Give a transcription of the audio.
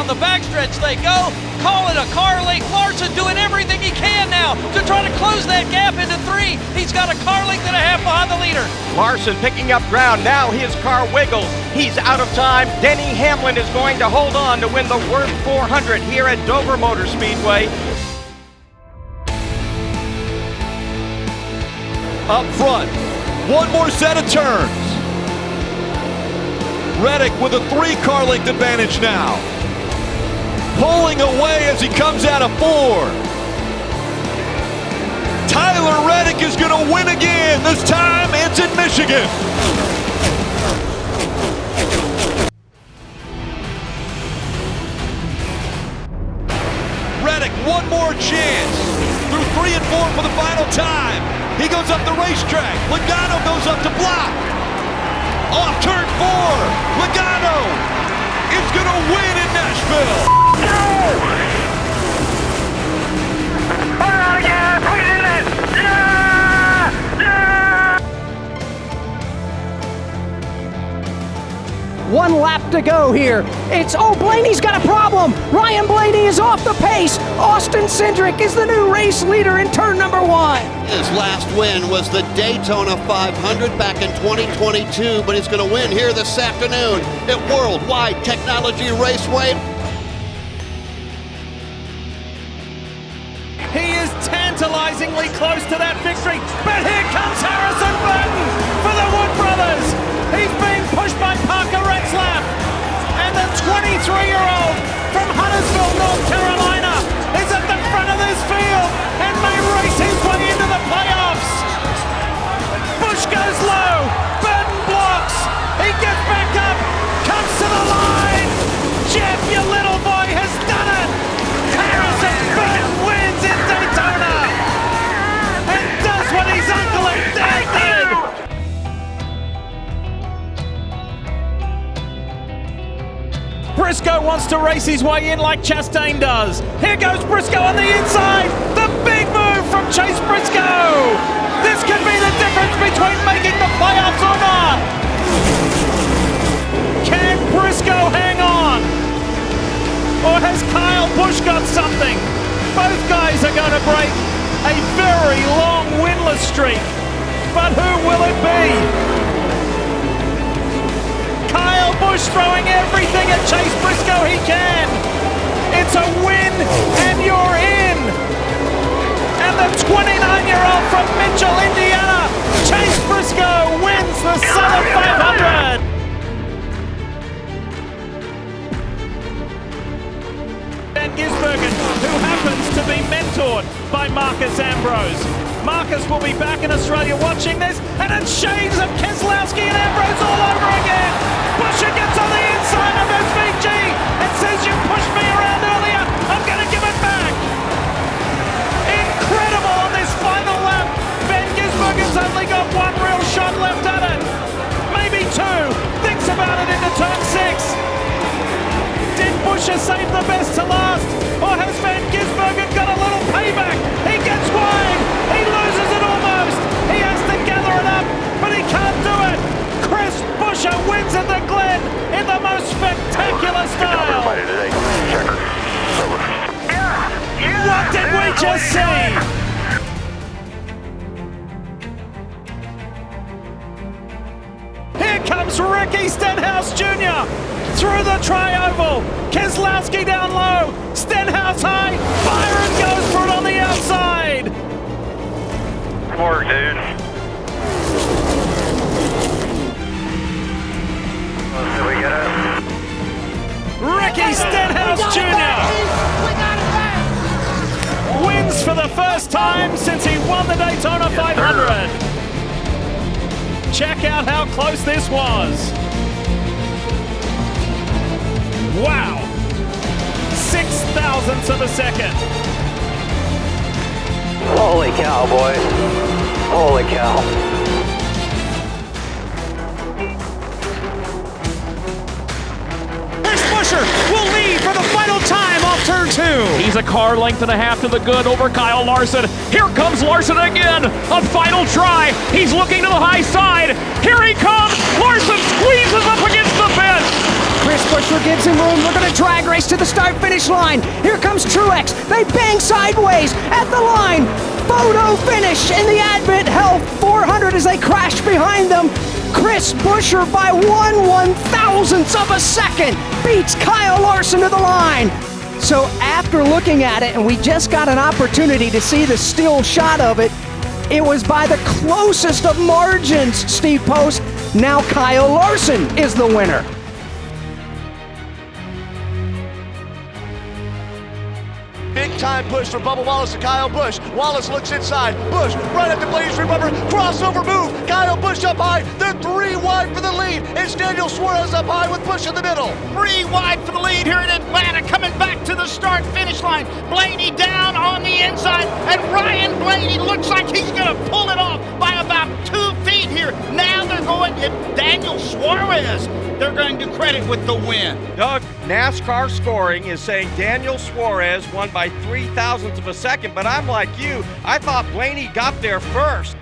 down the backstretch they go. Call it a car length. Larson doing everything he can now to try to close that gap into 3. He's got a car length and a half behind the leader. Larson picking up ground. Now his car wiggles. He's out of time. Denny Hamlin is going to hold on to win the Worth 400 here at Dover Motor Speedway. Up front, one more set of turns. Reddick with a 3-car length advantage now. Pulling away as he comes out of 4. Tyler Reddick is going to win again. This time it's in Michigan. Reddick, one more chance. Through 3 and 4 for the final time. He goes up the racetrack. Logano goes up to block. Off turn 4. Logano is going to win in Nashville. One lap to go here. Blaney's got a problem. Ryan Blaney is off the pace. Austin Cindric is the new race leader in turn number 1. His last win was the Daytona 500 back in 2022, but he's going to win here this afternoon at Worldwide Technology Raceway. He is tantalizingly close to that victory, but here comes Harrison Burton for the Wood Brothers. He's being pushed by Parker Retzlaff, and the 23-year-old from Huntersville, North Carolina, is at the front of this field and may race his way into the playoffs. Busch goes low, Burton blocks, he gets back up, comes to the line. Jeff, your little boy, has done it. Harrison Burton wins in Daytona and does what his uncle and dad did. Briscoe wants to race his way in like Chastain does. Here goes Briscoe on the inside. The big move from Chase Briscoe. This could be the difference between making the playoffs or not. Can Briscoe hang on? Or has Kyle Busch got something? Both guys are going to break a very long winless streak. But who will it be? Kyle Busch throwing everything at Chase Briscoe he can. It's a win and you're in. And the 29-year-old from Mitchell, Indiana, Chase Briscoe wins the Southern 500. Dan Gisbergen, who happens to be mentored by Marcus Ambrose. Marcus will be back in Australia watching this, and it's shades of Keselowski and Ambrose all over again. Buescher gets on the inside of SVG and says, "You pushed me around earlier, I'm going to give it back." Incredible on this final lap. Ben Gisbergen's only got one real shot left at it. Maybe 2. Thinks about it into turn 6. Did Buescher save the best to last? Or has Van Gisbergen got a little payback? He gets wide. He loses it almost. He has to gather it up, but he can't do it. Chris Buescher wins at the Glen in the most spectacular style. What did we just see? Here comes Ricky Stenhouse Jr. through the tri-oval. Keselowski down low. Stenhouse high. Byron goes for it on the outside. Good work, dude. Let's see, we get it. Ricky Stenhouse Jr. wins for the first time since he won the Daytona 500. Check out how close this was. Wow. 0.06 of a second. Holy cow, boy. Holy cow. Buescher will lead for the final time off turn 2. He's a car length and a half to the good over Kyle Larson. Here comes Larson again. A final try. He's looking to the high side. Here he comes. Larson squeezes up against the fence. Chris Buescher gives him room. We're going to drag race to the start-finish line. Here comes Truex. They bang sideways at the line. Photo finish in the Advent Health 400 as they crash behind them. Chris Buescher by 1/1000th of a second beats Kyle Larson to the line. So after looking at it, and we just got an opportunity to see the still shot of it, it was by the closest of margins, Steve Post. Now Kyle Larson is the winner. Big time push from Bubba Wallace to Kyle Busch. Wallace looks inside. Busch right at the Blaney's rubber. Crossover move. Kyle Busch up high. They're 3 wide for the lead. It's Daniel Suarez up high with Busch in the middle. 3 wide for the lead here in Atlanta, coming back to the start-finish line. Blaney down on the inside, and Ryan Blaney looks like he's going to pull it off by about 2 feet here. Now they're going to Daniel Suarez. They're going to credit with the win. Doug, NASCAR scoring is saying Daniel Suarez won by 0.003 of a second, but I'm like you. I thought Blaney got there first.